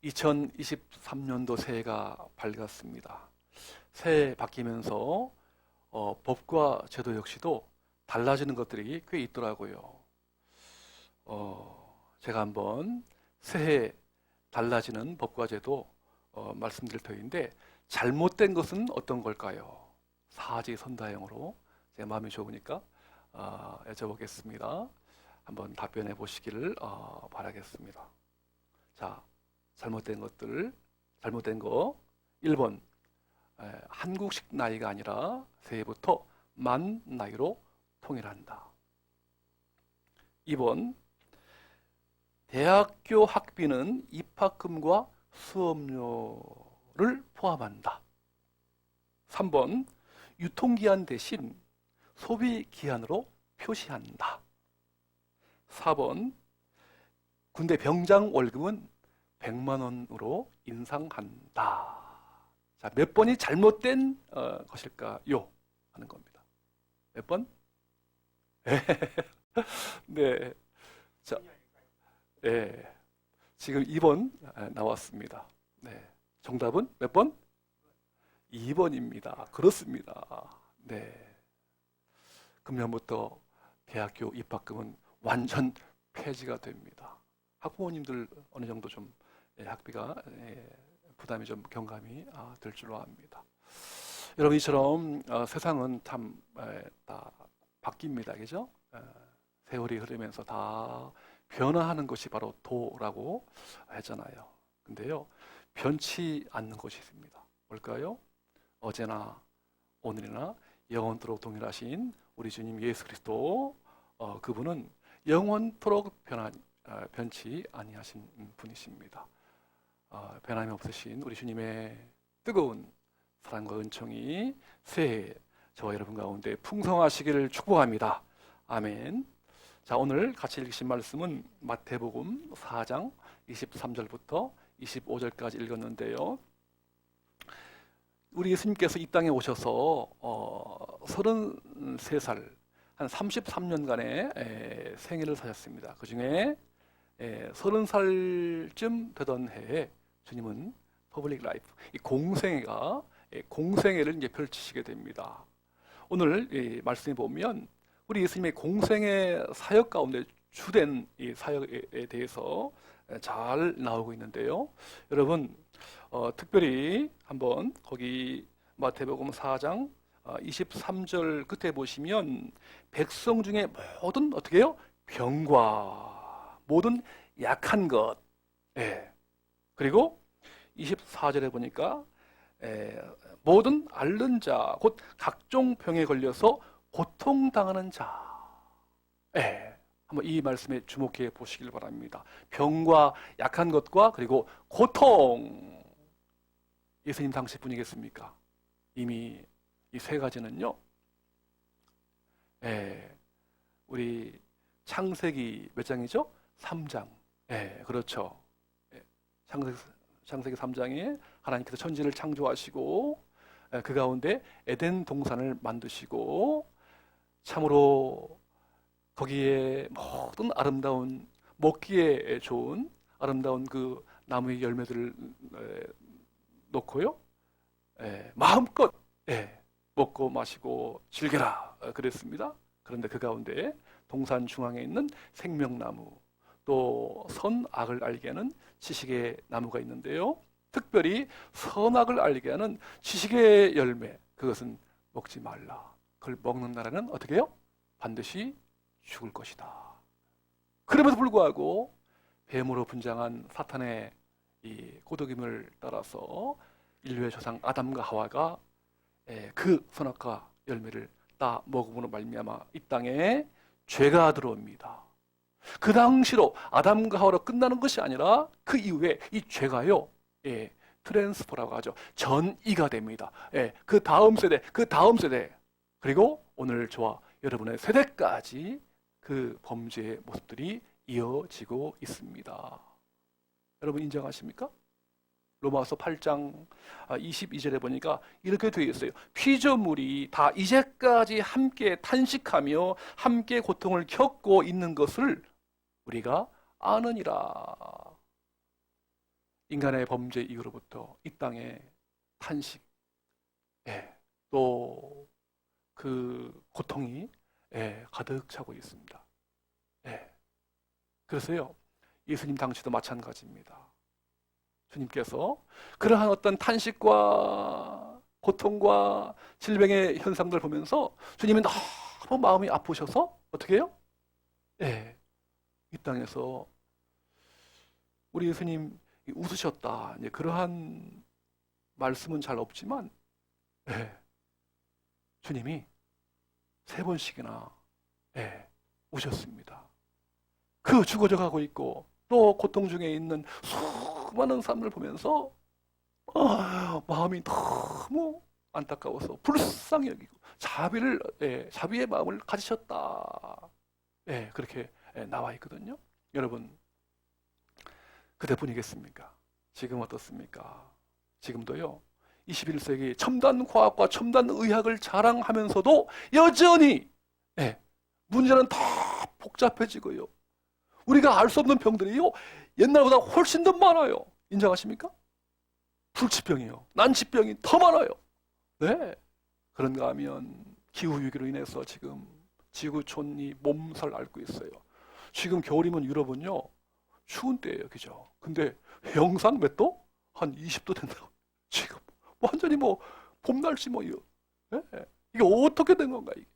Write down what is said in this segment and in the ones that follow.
2023년도 새해가 밝았습니다. 새해 바뀌면서 법과 제도 역시도 달라지는 것들이 꽤 있더라고요. 제가 한번 새해 달라지는 법과 제도 말씀드릴 터인데, 잘못된 것은 어떤 걸까요? 사지선다형으로 제 마음이 좋으니까 여쭤보겠습니다. 한번 답변해 보시기를 바라겠습니다. 자, 잘못된 거 1번, 한국식 나이가 아니라 새해부터 만 나이로 통일한다. 2번, 대학교 학비는 입학금과 수업료를 포함한다. 3번, 유통기한 대신 소비기한으로 표시한다. 4번, 군대 병장 월급은 100만 원으로 인상한다. 자, 몇 번이 잘못된 것일까요? 하는 겁니다. 몇 번? 네. 자, 네. 지금 2번 나왔습니다. 네. 정답은 몇 번? 2번입니다. 그렇습니다. 네. 금년부터 대학교 입학금은 완전 폐지가 됩니다. 학부모님들 어느 정도 좀 학비가 부담이 좀 경감이 될 줄로 압니다. 여러분, 이처럼 세상은 참 다 바뀝니다. 그죠? 세월이 흐르면서 다 변화하는 것이 바로 도라고 했잖아요. 근데요, 변치 않는 것이 있습니다. 뭘까요? 어제나 오늘이나 영원토록 동일하신 우리 주님 예수 그리스도, 그분은 영원토록 변치 아니하신 분이십니다. 변함이 없으신 우리 주님의 뜨거운 사랑과 은총이 새해 저와 여러분 가운데 풍성하시기를 축복합니다. 아멘. 자, 오늘 같이 읽으신 말씀은 마태복음 4장 23절부터 25절까지 읽었는데요. 우리 예수님께서 이 땅에 오셔서 33살, 한 33년간의 생애를 사셨습니다. 그 중에 30살쯤 되던 해에 주님은 퍼블릭 라이프, 이 공생애를 이제 펼치시게 됩니다. 오늘 이 말씀에 보면 우리 예수님의 공생애 사역 가운데 주된 이 사역에 대해서 잘 나오고 있는데요. 여러분, 특별히 한번 거기 마태복음 4장 23절 끝에 보시면 백성 중에 모든 어떻게 해요? 병과 모든 약한 것, 그리고 24절에 보니까 모든 앓는 자, 곧 각종 병에 걸려서 고통당하는 자, 한번 이 말씀에 주목해 보시길 바랍니다. 병과 약한 것과 그리고 고통, 예수님 당시 분이겠습니까? 이미 이 세 가지는요, 우리 창세기 몇 장이죠? 3장. 그렇죠. 창세기 3장에 하나님께서 천지를 창조하시고 그 가운데 에덴 동산을 만드시고 참으로 거기에 모든 아름다운 먹기에 좋은 아름다운 그 나무의 열매들을 놓고요, 마음껏 먹고 마시고 즐겨라 그랬습니다. 그런데 그 가운데 동산 중앙에 있는 생명나무, 또 선악을 알게 하는 지식의 나무가 있는데요, 특별히 선악을 알게 하는 지식의 열매, 그것은 먹지 말라. 그걸 먹는 나라는 어떻게 해요? 반드시 죽을 것이다. 그럼에도 불구하고 뱀으로 분장한 사탄의 이 꼬드김을 따라서 인류의 조상 아담과 하와가 그 선악과 열매를 따 먹음으로 말미암아 이 땅에 죄가 들어옵니다. 그 당시로 아담과 하와로 끝나는 것이 아니라 그 이후에 이 죄가요, 트랜스포라고 하죠. 전이가 됩니다. 그 다음 세대, 그리고 오늘 저와 여러분의 세대까지 그 범죄의 모습들이 이어지고 있습니다. 여러분 인정하십니까? 로마서 8장 22절에 보니까 이렇게 되어 있어요. 피조물이 다 이제까지 함께 탄식하며 함께 고통을 겪고 있는 것을 우리가 아느니라. 인간의 범죄 이후로부터 이 땅에 탄식, 예, 또 그 고통이 예, 가득 차고 있습니다. 예. 그래서요, 예수님 당시도 마찬가지입니다. 주님께서 그러한 어떤 탄식과 고통과 질병의 현상들을 보면서 주님은 너무 마음이 아프셔서 어떻게 해요? 예, 이 땅에서 우리 예수님 웃으셨다. 이제 그러한 말씀은 잘 없지만 예, 주님이 3번씩이나 예, 우셨습니다. 그 죽어져 가고 있고 또 고통 중에 있는 수많은 사람을 보면서 마음이 너무 안타까워서 불쌍히 여기고 자비의 마음을 가지셨다. 예, 그렇게 나와 있거든요. 여러분, 그때뿐이겠습니까? 지금 어떻습니까? 지금도요, 21세기 첨단 과학과 첨단 의학을 자랑하면서도 여전히 예, 문제는 더 복잡해지고요. 우리가 알 수 없는 병들이요, 옛날보다 훨씬 더 많아요. 인정하십니까? 불치병이요, 난치병이 더 많아요. 네. 그런가 하면 기후위기로 인해서 지금 지구촌이 몸살 앓고 있어요. 지금 겨울이면 유럽은요, 추운 때예요. 그죠? 근데 영상 몇 도? 한 20도 된다고. 지금 완전히 뭐 봄날씨 뭐 이거. 네. 이게 어떻게 된 건가 이게.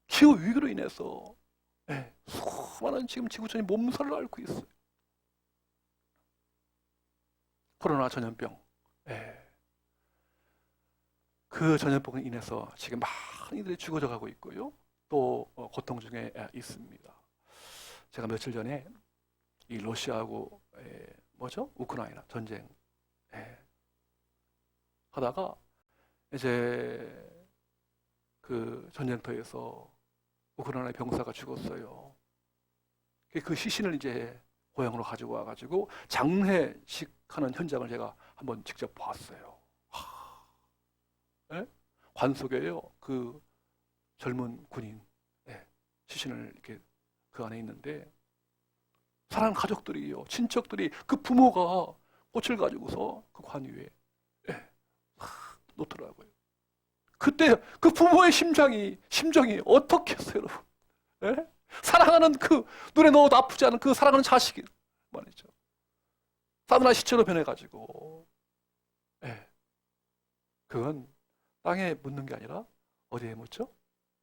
기후위기로 인해서 네. 수많은 지금 지구촌이 몸살을 앓고 있어요. 코로나 전염병. 네. 그 전염병으로 인해서 지금 많은 이들이 죽어져 가고 있고요. 또 고통 중에 있습니다. 제가 며칠 전에 이 러시아하고 뭐죠? 우크라이나 전쟁 하다가 이제 그 전쟁터에서 우크라이나 병사가 죽었어요. 그 시신을 이제 고향으로 가지고 와가지고 장례식 하는 현장을 제가 한번 직접 봤어요. 네? 관속에요. 그 젊은 군인 시신을 이렇게 그 안에 있는데 사랑하는 가족들이요, 친척들이 그 부모가 꽃을 가지고서 그 관 위에 놓더라고요. 그때 그 부모의 심정이 어떻겠어요, 여러분? 예? 사랑하는 그 눈에 넣어도 아프지 않은 그 사랑하는 자식이 말이죠. 싸늘한 시체로 변해가지고 그건 땅에 묻는 게 아니라 어디에 묻죠?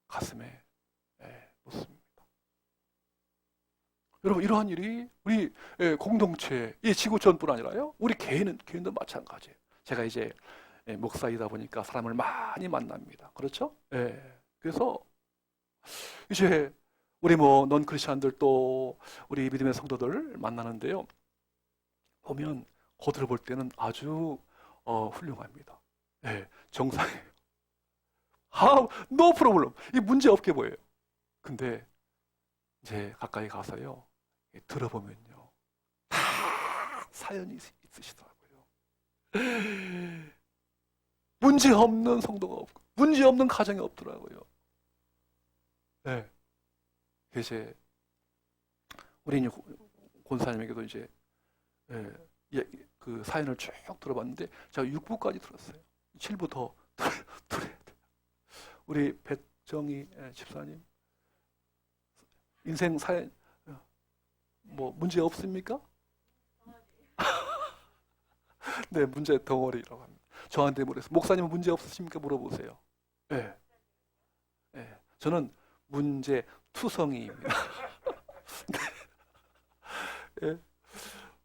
가슴에 묻습니다. 여러분, 이러한 일이 우리 공동체, 이 지구촌뿐 아니라요, 우리 개인도 마찬가지예요. 제가 이제 목사이다 보니까 사람을 많이 만납니다. 그렇죠? 그래서 이제 우리 넌 크리스천들 또 우리 믿음의 성도들 만나는데요, 보면 겉으로 볼 때는 아주 훌륭합니다. 정상이에요. no problem. 이 문제 없게 보여요. 근데 이제 가까이 가서요, 들어보면요, 다 사연이 있으시더라고요. 문제 없는 성도가 없고, 문제 없는 가정이 없더라고요. 이제 우리 권사님에게도 이제 그 사연을 쭉 들어봤는데 제가 6부까지 들었어요. 7부 더 들어야 돼요. 우리 백정희 집사님, 인생 사연 뭐 문제 없습니까? 네, 문제 덩어리라고 합니다. 저한테 물어서 목사님은 문제 없으십니까? 물어보세요. 저는 문제 투성이입니다.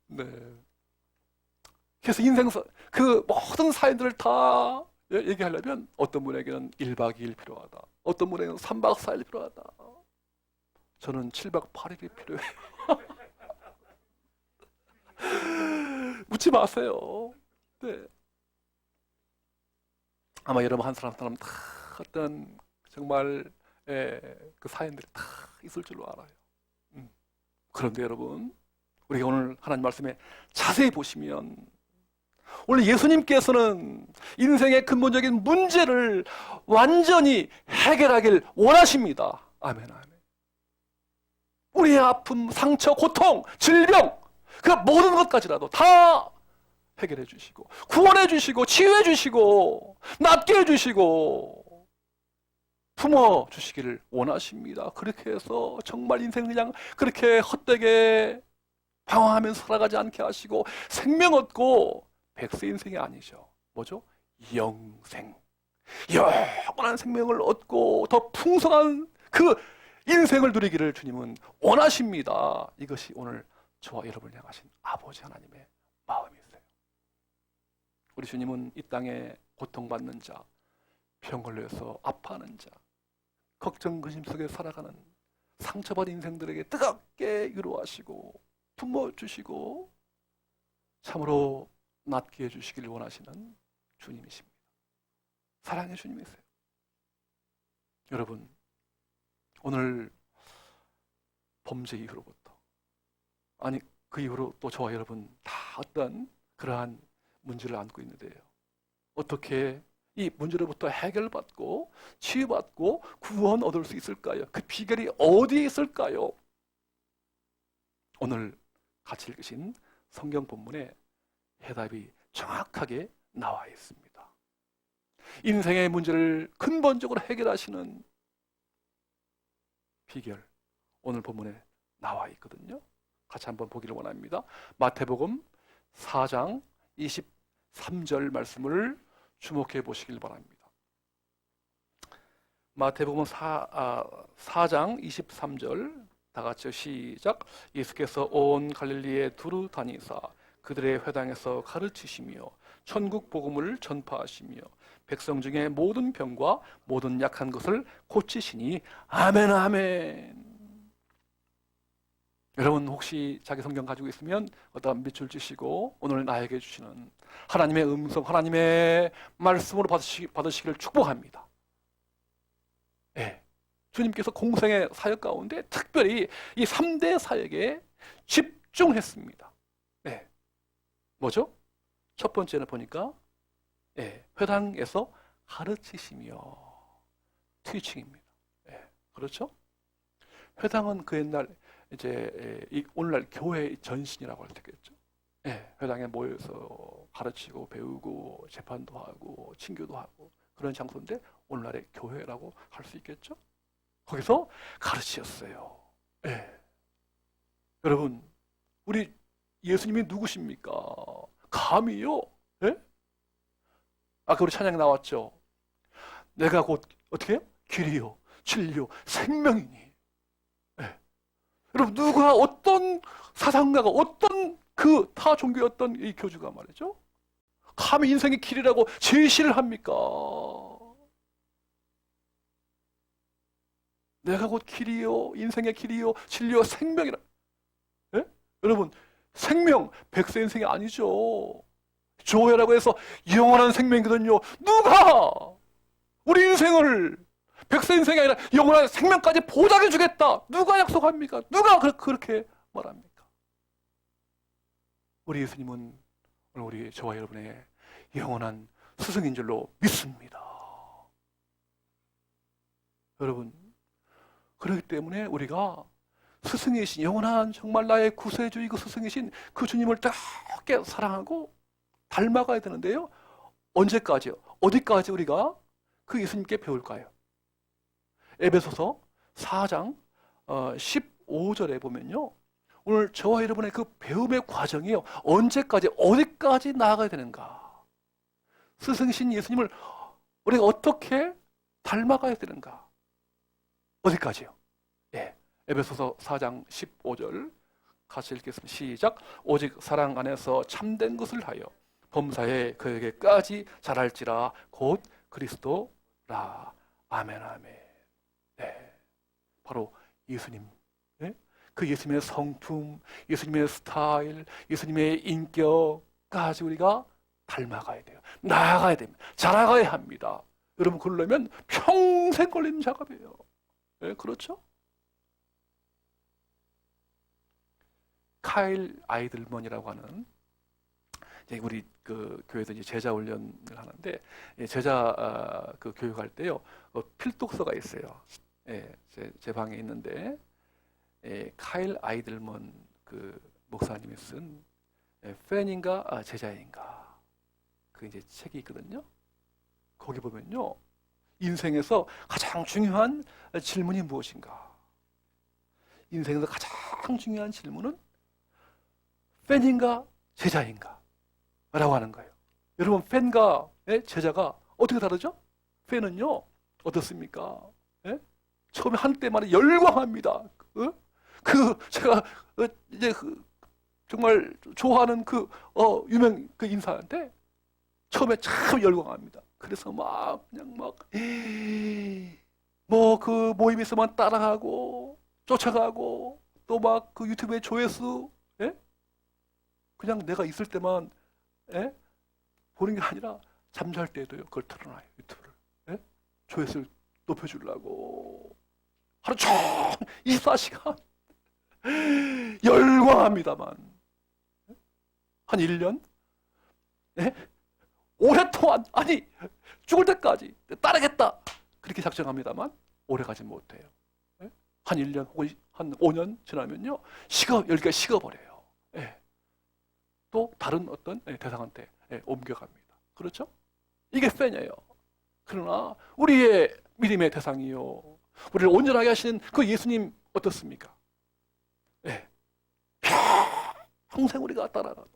네. 그래서 그 모든 사연들을 다 얘기하려면 어떤 분에게는 1박 2일 필요하다. 어떤 분에게는 3박 4일 필요하다. 저는 7박 8일이 필요해요. 묻지 마세요. 네. 아마 여러분 한 사람 다 어떤 정말 그 사연들이 다 있을 줄로 알아요. 그런데 여러분, 우리가 오늘 하나님 말씀에 자세히 보시면 원래 예수님께서는 인생의 근본적인 문제를 완전히 해결하길 원하십니다. 아멘, 아멘. 우리의 아픔, 상처, 고통, 질병, 그 모든 것까지라도 다 해결해 주시고 구원해 주시고 치유해 주시고 낫게 해 주시고 품어 주시기를 원하십니다. 그렇게 해서 정말 인생 그냥 그렇게 헛되게 방황하면서 살아가지 않게 하시고 생명 얻고 백세 인생이 아니죠. 뭐죠? 영생. 영원한 생명을 얻고 더 풍성한 그 인생을 누리기를 주님은 원하십니다. 이것이 오늘 저와 여러분을 향하신 아버지 하나님의 마음이세요. 우리 주님은 이 땅에 고통받는 자, 병 걸려서 아파하는 자, 걱정 근심 속에 살아가는 상처받은 인생들에게 뜨겁게 위로하시고 품어주시고 참으로 낫게 해주시길 원하시는 주님이십니다. 사랑의 주님이세요. 여러분, 오늘 범죄 이후로부터 아니 그 이후로 또 저와 여러분 다 어떤 그러한 문제를 안고 있는데요. 어떻게 이 문제로부터 해결받고 치유받고 구원 얻을 수 있을까요? 그 비결이 어디에 있을까요? 오늘 같이 읽으신 성경 본문에 해답이 정확하게 나와 있습니다. 인생의 문제를 근본적으로 해결하시는 비결 오늘 본문에 나와 있거든요. 같이 한번 보기를 원합니다. 마태복음 4장 23절 말씀을 주목해 보시길 바랍니다. 마태복음 4장 23절 다 같이 시작. 예수께서 온 갈릴리에 두루 다니사 그들의 회당에서 가르치시며 천국 복음을 전파하시며 백성 중에 모든 병과 모든 약한 것을 고치시니 아멘 아멘. 여러분 혹시 자기 성경 가지고 있으면 어떤 밑줄 주시고 오늘 나에게 주시는 하나님의 음성, 하나님의 말씀으로 받으시기를 축복합니다. 네. 주님께서 공생의 사역 가운데 특별히 이 3대 사역에 집중했습니다. 네. 뭐죠? 첫 번째는 보니까 회당에서 가르치시며 티칭입니다. 그렇죠? 회당은 그 옛날 이제 오늘날 교회의 전신이라고 할 수 있겠죠. 회당에 모여서 가르치고 배우고 재판도 하고 친교도 하고 그런 장소인데 오늘날의 교회라고 할 수 있겠죠. 거기서 가르치셨어요. 여러분, 우리 예수님이 누구십니까? 감히요? 아까 우리 찬양 나왔죠. 내가 곧 어떻게 해요? 길이요, 진리요, 생명이니. 여러분 누가 어떤 사상가가 어떤 그 타 종교였던 이 교주가 말이죠. 감히 인생의 길이라고 제시를 합니까? 내가 곧 길이요, 인생의 길이요, 진리요, 생명이라. 여러분 생명 백세 인생이 아니죠. 조회라고 해서 영원한 생명이거든요. 누가 우리 인생을 백세 인생이 아니라 영원한 생명까지 보장해 주겠다. 누가 약속합니까? 누가 그렇게 말합니까? 우리 예수님은 오늘 우리 저와 여러분의 영원한 스승인 줄로 믿습니다. 여러분, 그렇기 때문에 우리가 스승이신 영원한 정말 나의 구세주이고 스승이신 그 주님을 뜨겁게 사랑하고 닮아가야 되는데요. 언제까지요? 어디까지 우리가 그 예수님께 배울까요? 에베소서 4장 15절에 보면요. 오늘 저와 여러분의 그 배움의 과정이요. 언제까지 어디까지 나아가야 되는가? 스승이신 예수님을 우리가 어떻게 닮아가야 되는가? 어디까지요? 에베소서 4장 15절 같이 읽겠습니다. 시작. 오직 사랑 안에서 참된 것을 하여 범사에 그에게까지 자랄지라 곧 그리스도라. 아멘 아멘. 바로 예수님. 그 예수님의 성품, 예수님의 스타일, 예수님의 인격까지 우리가 닮아가야 돼요. 나아가야 됩니다. 자라가야 합니다. 여러분 그러려면 평생 걸리는 작업이에요. 그렇죠? 카일 아이들먼이라고 하는 우리 그 교회에서 이제 제자 훈련을 하는데 제자 그 교육할 때요 필독서가 있어요. 제 방에 있는데 카일 아이들먼 그 목사님이 쓴 팬인가 제자인가 그 이제 책이 있거든요. 거기 보면요, 인생에서 가장 중요한 질문이 무엇인가? 인생에서 가장 중요한 질문은 팬인가 제자인가? 라고 하는 거예요. 여러분, 팬과 제자가 어떻게 다르죠? 팬은요, 어떻습니까? 예? 처음에 한때 만에 열광합니다. 제가 이제 정말 좋아하는 유명 인사한테 처음에 참 열광합니다. 그래서 그냥 뭐 모임에서만 따라가고 쫓아가고 또 그 유튜브에 조회수, 그냥 내가 있을 때만 보는 게 아니라 잠잘 때도요, 그걸 틀어놔요, 유튜브를. 조회수를 높여주려고 하루 종일 24시간 열광합니다만 한 1년? 오랫동안, 아니 죽을 때까지 따르겠다 그렇게 작정합니다만 오래 가지 못해요. 한 1년 혹은 한 5년 지나면요, 열기가 식어버려요. 또 다른 어떤 대상한테 옮겨갑니다. 그렇죠? 이게 팬이에요. 그러나 우리의 믿음의 대상이요, 우리를 온전하게 하시는 그 예수님 어떻습니까? 평생 우리가 따라가도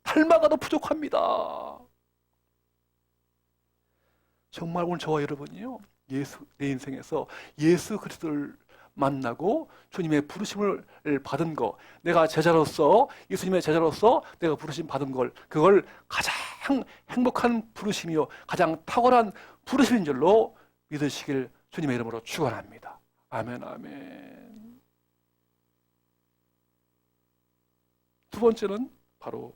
닮아가도 부족합니다. 정말 오늘 저와 여러분이요, 내 인생에서 예수 그리스도를 만나고 주님의 부르심을 받은 거, 내가 제자로서, 예수님의 제자로서 내가 부르심 받은 그걸 가장 행복한 부르심이요, 가장 탁월한 부르심인 줄로 믿으시길 주님의 이름으로 축원합니다. 아멘, 아멘. 두 번째는 바로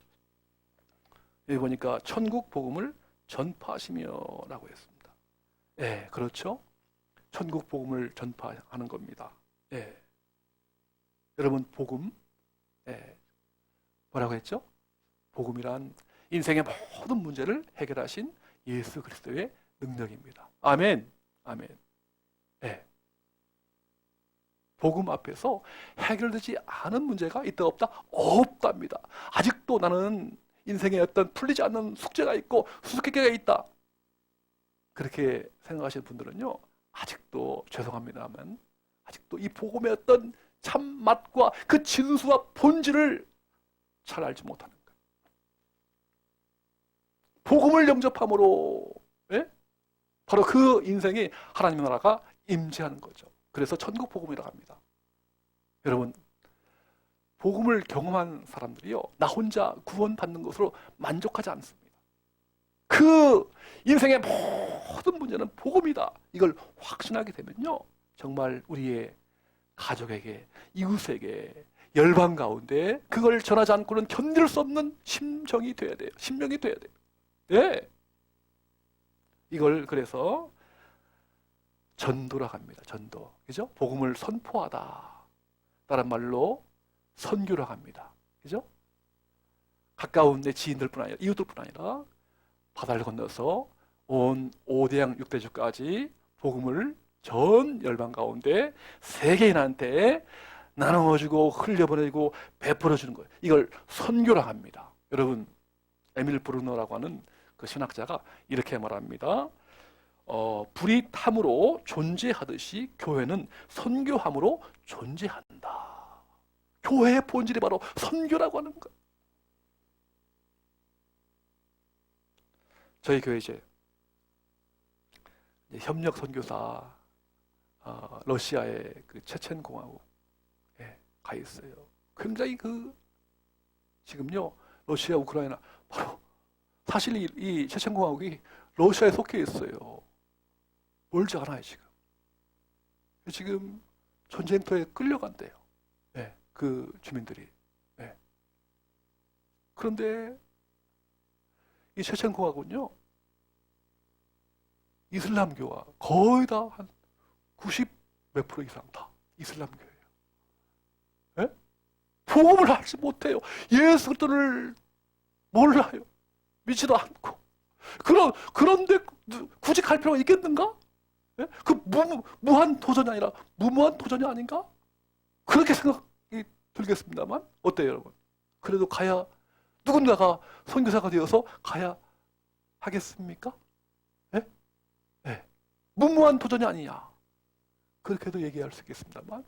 여기 보니까 천국 복음을 전파하시며라고 했습니다. 그렇죠? 천국 복음을 전파하는 겁니다. 여러분, 복음, 뭐라고 했죠? 복음이란 인생의 모든 문제를 해결하신 예수 그리스도의 능력입니다. 아멘, 아멘. 복음 앞에서 해결되지 않은 문제가 있다 없다? 없답니다. 아직도 나는 인생에 어떤 풀리지 않는 숙제가 있고 수수께끼가 있다, 그렇게 생각하시는 분들은요, 아직도 죄송합니다만 아직도 이 복음의 어떤 참 맛과 그 진수와 본질을 잘 알지 못하는 거예요. 복음을 영접함으로 바로 그 인생이 하나님의 나라가 임재하는 거죠. 그래서 천국 복음이라고 합니다. 여러분, 복음을 경험한 사람들이요, 나 혼자 구원받는 것으로 만족하지 않습니다. 그 인생의 모든 문제는 복음이다, 이걸 확신하게 되면요, 정말 우리의 가족에게, 이웃에게 열방 가운데 그걸 전하지 않고는 견딜 수 없는 심정이 돼야 돼요. 심령이 돼야 돼요. 이걸 그래서 전도라고 합니다. 전도. 그죠? 복음을 선포하다. 다른 말로 선교라고 합니다. 그죠? 가까운 내 지인들뿐 아니라, 이웃들뿐 아니라 바다를 건너서 온 5대양 6대주까지 복음을 전 열방 가운데 세계인한테 나눠주고 흘려보내고 베풀어주는 거예요. 이걸 선교라고 합니다. 여러분, 에밀 브루너라고 하는 그 신학자가 이렇게 말합니다. 불이 탐으로 존재하듯이 교회는 선교함으로 존재한다. 교회의 본질이 바로 선교라고 하는 거예요. 저희 교회 이제 협력 선교사, 러시아의 그 체첸 공화국에 가 있어요. 굉장히 지금요, 러시아, 우크라이나, 바로 사실 이 체첸 공화국이 러시아에 속해 있어요. 멀지 않아요, 지금. 지금 전쟁터에 끌려간대요. 그 주민들이. 그런데 이 체첸 공화국은요, 이슬람교와 거의 다 한 90 몇 프로 이상 다 이슬람교예요. 복음을 알지 못해요. 예수 그리스도를 몰라요. 믿지도 않고. 그런데 굳이 갈 필요가 있겠는가? 그 무한 도전이 아니라 무모한 도전이 아닌가? 그렇게 생각이 들겠습니다만 어때요, 여러분? 그래도 가야, 누군가가 선교사가 되어서 가야 하겠습니까? 예? 예. 무모한 도전이 아니냐. 그렇게도 얘기할 수 있겠습니다만,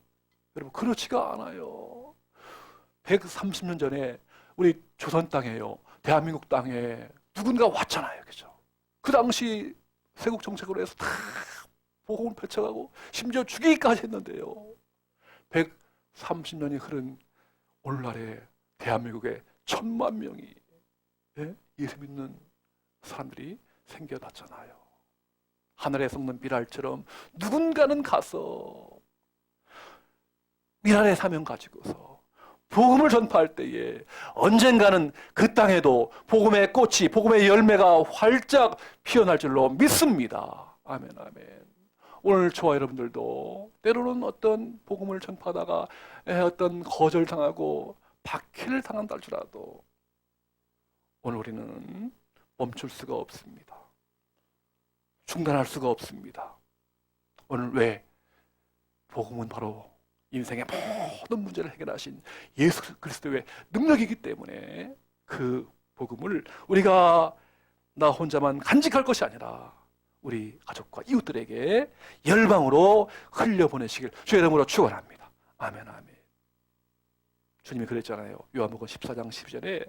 여러분, 그렇지가 않아요. 130년 전에 우리 조선 땅에요, 대한민국 땅에 누군가 왔잖아요. 그죠? 그 당시 세국 정책으로 해서 다 복음을 펼쳐가고 심지어 죽이기까지 했는데요. 130년이 흐른 오늘날에 대한민국에 1000만 명이, 예? 예수 믿는 사람들이 생겨났잖아요. 하늘에 솟는 비랄처럼 누군가는 가서 미랄의 사명 가지고서 복음을 전파할 때에 언젠가는 그 땅에도 복음의 꽃이, 복음의 열매가 활짝 피어날 줄로 믿습니다. 아멘, 아멘. 오늘 저와 여러분들도 때로는 어떤 복음을 전파하다가 어떤 거절당하고 박해를 당한다 할지라도 오늘 우리는 멈출 수가 없습니다. 중단할 수가 없습니다. 오늘 왜? 복음은 바로 인생의 모든 문제를 해결하신 예수 그리스도의 능력이기 때문에 그 복음을 우리가 나 혼자만 간직할 것이 아니라 우리 가족과 이웃들에게 열방으로 흘려보내시길 주의 이름으로 축원합니다. 아멘, 아멘. 주님이 그랬잖아요. 요한복음 14장 12절에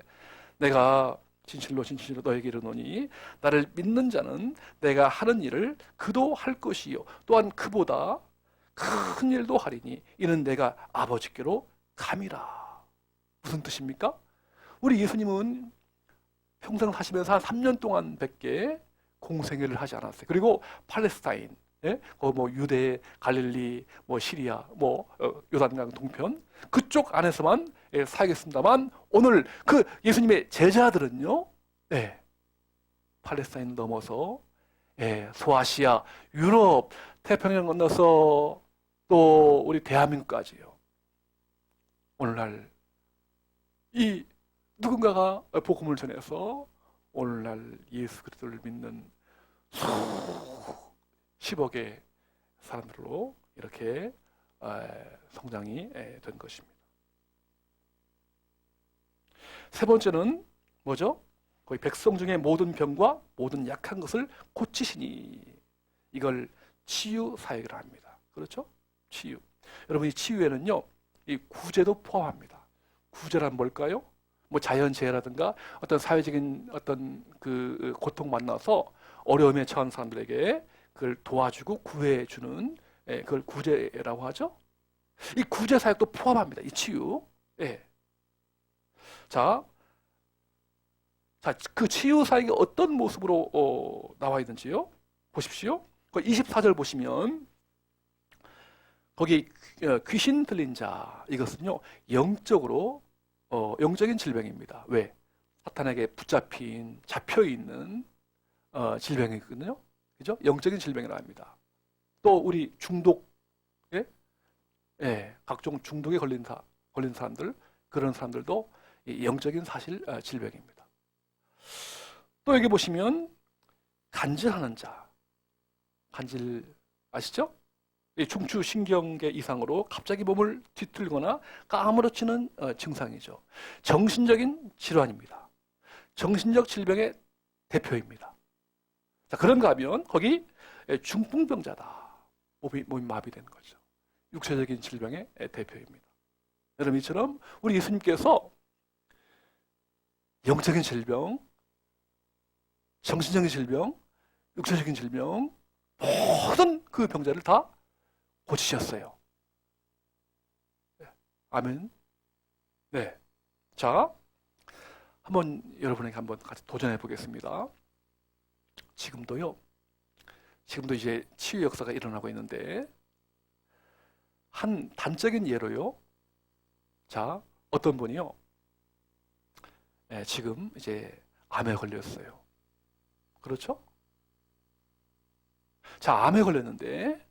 내가 진실로 진실로 너에게 이르노니 나를 믿는 자는 내가 하는 일을 그도 할 것이요 또한 그보다 큰 일도 하리니 이는 내가 아버지께로 감이라. 무슨 뜻입니까? 우리 예수님은 평생 사시면서 한 3년 동안 밖에 공생애를 하지 않았어요. 그리고 팔레스타인, 예? 뭐 유대, 갈릴리, 뭐 시리아, 뭐 요단강 동편 그쪽 안에서만 살겠습니다만 오늘 그 예수님의 제자들은요, 예, 팔레스타인 넘어서 소아시아, 유럽, 태평양 건너서 또 우리 대한민국까지요. 오늘날 이 누군가가 복음을 전해서 오늘날 예수 그리스도를 믿는 수십억의 사람들로 이렇게 성장이 된 것입니다. 세 번째는 뭐죠? 거의 백성 중에 모든 병과 모든 약한 것을 고치시니 이걸 치유 사역이라 합니다. 그렇죠? 치유. 여러분 이 치유에는요, 이 구제도 포함합니다. 구제란 뭘까요? 뭐 자연재해라든가 어떤 사회적인 어떤 그 고통 만나서 어려움에 처한 사람들에게 그걸 도와주고 구해주는, 그걸 구제라고 하죠. 이 구제 사역도 포함합니다. 이 치유. 예. 자, 그 치유 사역이 어떤 모습으로 나와 있는지요? 보십시오. 24절 보시면 거기 귀신 들린 자, 이것은요 영적으로 영적인 질병입니다. 왜? 사탄에게 붙잡힌, 잡혀있는 질병이거든요. 그죠? 영적인 질병이라 합니다. 또 우리 중독, 각종 중독에 걸린 사람들, 그런 사람들도 영적인 사실 질병입니다. 또 여기 보시면 간질하는 자, 간질 아시죠? 중추신경계 이상으로 갑자기 몸을 뒤틀거나 까무러치는 증상이죠. 정신적인 질환입니다. 정신적 질병의 대표입니다. 자, 그런가 하면 거기 중풍병자다. 몸이 마비된 거죠. 육체적인 질병의 대표입니다. 여러분 이처럼 우리 예수님께서 영적인 질병, 정신적인 질병, 육체적인 질병 모든 그 병자를 다 고치셨어요. 아멘. 네. 자, 여러분에게 한번 같이 도전해 보겠습니다. 지금도 이제 치유 역사가 일어나고 있는데, 한 단적인 예로요. 자, 어떤 분이요. 지금 이제 암에 걸렸어요. 그렇죠? 자, 암에 걸렸는데,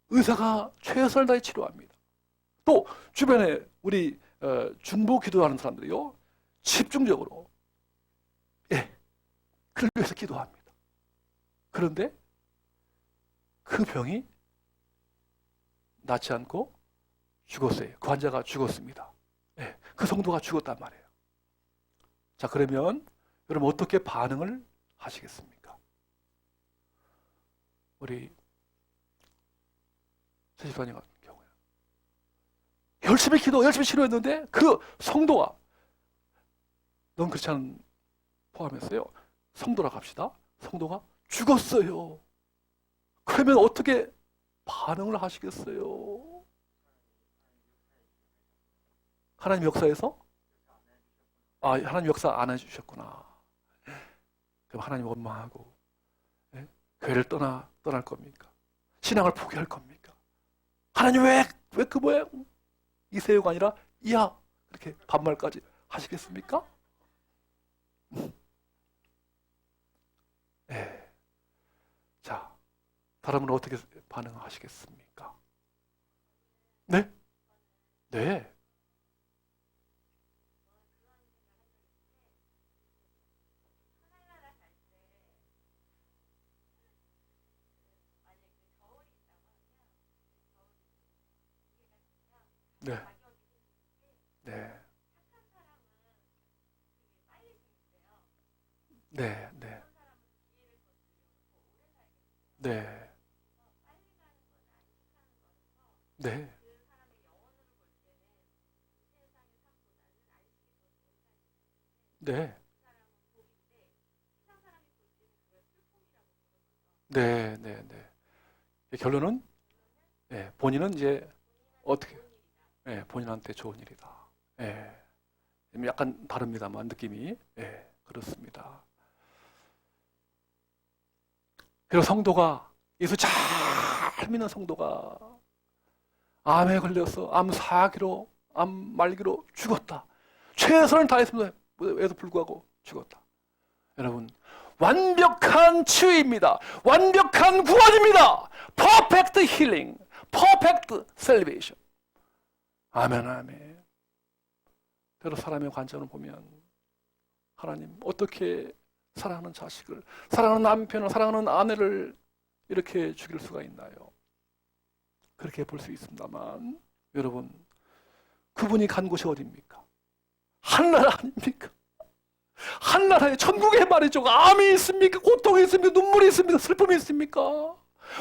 의사가 최선을 다해 치료합니다. 또 주변에 우리 중보 기도하는 사람들이요 집중적으로 그를 위해서 기도합니다. 그런데 그 병이 낫지 않고 죽었어요. 그 환자가 죽었습니다. 그 성도가 죽었단 말이에요. 자, 그러면 여러분 어떻게 반응을 하시겠습니까? 우리 세집사님 같은 경우에 열심히 치료했는데 그 성도가, 넌 그렇지 않은 포함했어요. 성도라 갑시다. 성도가 죽었어요. 그러면 어떻게 반응을 하시겠어요? 하나님 역사에서? 하나님 역사 안 해주셨구나. 그럼 하나님 원망하고, 예? 교회를 떠날 겁니까? 신앙을 포기할 겁니까? 하나님 왜 그 모양? 이세요가 아니라 이야, 이렇게 반말까지 하시겠습니까? 네. 자, 다른 분은 어떻게 반응하시겠습니까? 네? 네. 네. 네. 네. 네. 네. 네. 네. 네. 네. 네. 결론은, 본인은 이제 어떻게, 본인한테 좋은 일이다. 약간 다릅니다만 느낌이, 그렇습니다. 그리고 성도가, 예수 잘 믿는 성도가 암에 걸려서 암 사기로, 암 말기로 죽었다. 최선을 다했음에도 불구하고 죽었다. 여러분, 완벽한 치유입니다. 완벽한 구원입니다. Perfect healing, perfect salvation. 아멘, 아멘. 때로 사람의 관점을 보면 하나님 어떻게 사랑하는 자식을, 사랑하는 남편을, 사랑하는 아내를 이렇게 죽일 수가 있나요? 그렇게 볼 수 있습니다만 여러분, 그분이 간 곳이 어디입니까? 한나라 아닙니까? 한나라에 천국에 말이죠. 암이 있습니까? 고통이 있습니까? 눈물이 있습니까? 슬픔이 있습니까?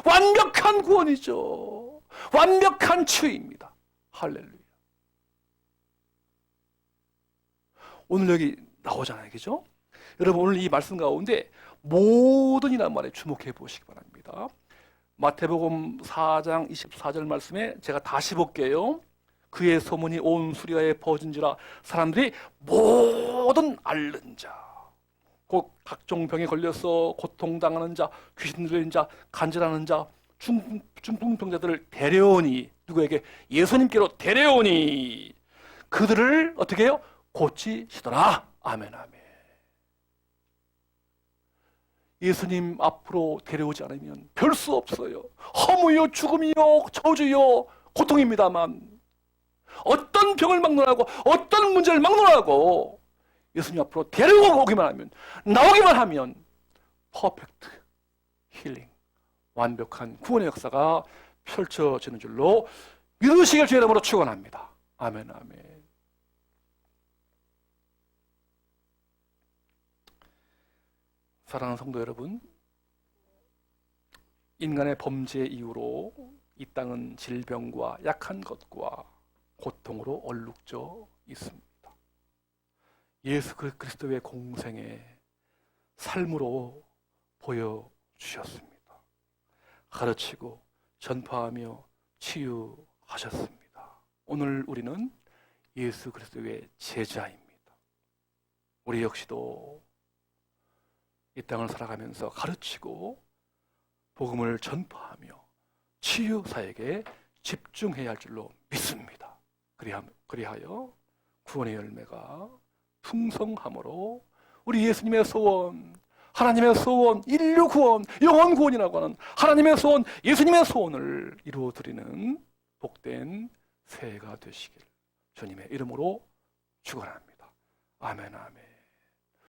완벽한 구원이죠. 완벽한 치유입니다. 할렐루야. 오늘 여기 나오잖아요. 그죠? 여러분, 오늘 이 말씀 가운데 모든 이란 말에 주목해 보시기 바랍니다. 마태복음 4장 24절 말씀에 제가 다시 볼게요. 그의 소문이 온 수리아에 퍼진지라 사람들이 모든 앓는 자, 곧 각종 병에 걸려서 고통당하는 자, 귀신 들린 자, 간질하는 자, 중풍병자들을 데려오니, 누구에게? 예수님께로 데려오니 그들을 어떻게 해요? 고치시더라. 아멘, 아멘. 예수님 앞으로 데려오지 않으면 별 수 없어요. 허무요, 죽음이요, 저주요, 고통입니다만 어떤 병을 막론하고 어떤 문제를 막론하고 예수님 앞으로 데려오기만 하면, 나오기만 하면 퍼펙트 힐링, 완벽한 구원의 역사가 펼쳐지는 줄로 믿으시길 주의 이름으로 축원합니다. 아멘, 아멘. 사랑하는 성도 여러분, 인간의 범죄 이후로 이 땅은 질병과 약한 것과 고통으로 얼룩져 있습니다. 예수 그리스도의 공생의 삶으로 보여주셨습니다. 가르치고 전파하며 치유하셨습니다. 오늘 우리는 예수 그리스도의 제자입니다. 우리 역시도 이 땅을 살아가면서 가르치고 복음을 전파하며 치유사에게 집중해야 할 줄로 믿습니다. 그리하여 구원의 열매가 풍성함으로 우리 예수님의 소원, 하나님의 소원, 인류 구원, 영원 구원이라고 하는 하나님의 소원, 예수님의 소원을 이루어드리는 복된 새해가 되시길 주님의 이름으로 축원합니다. 아멘, 아멘.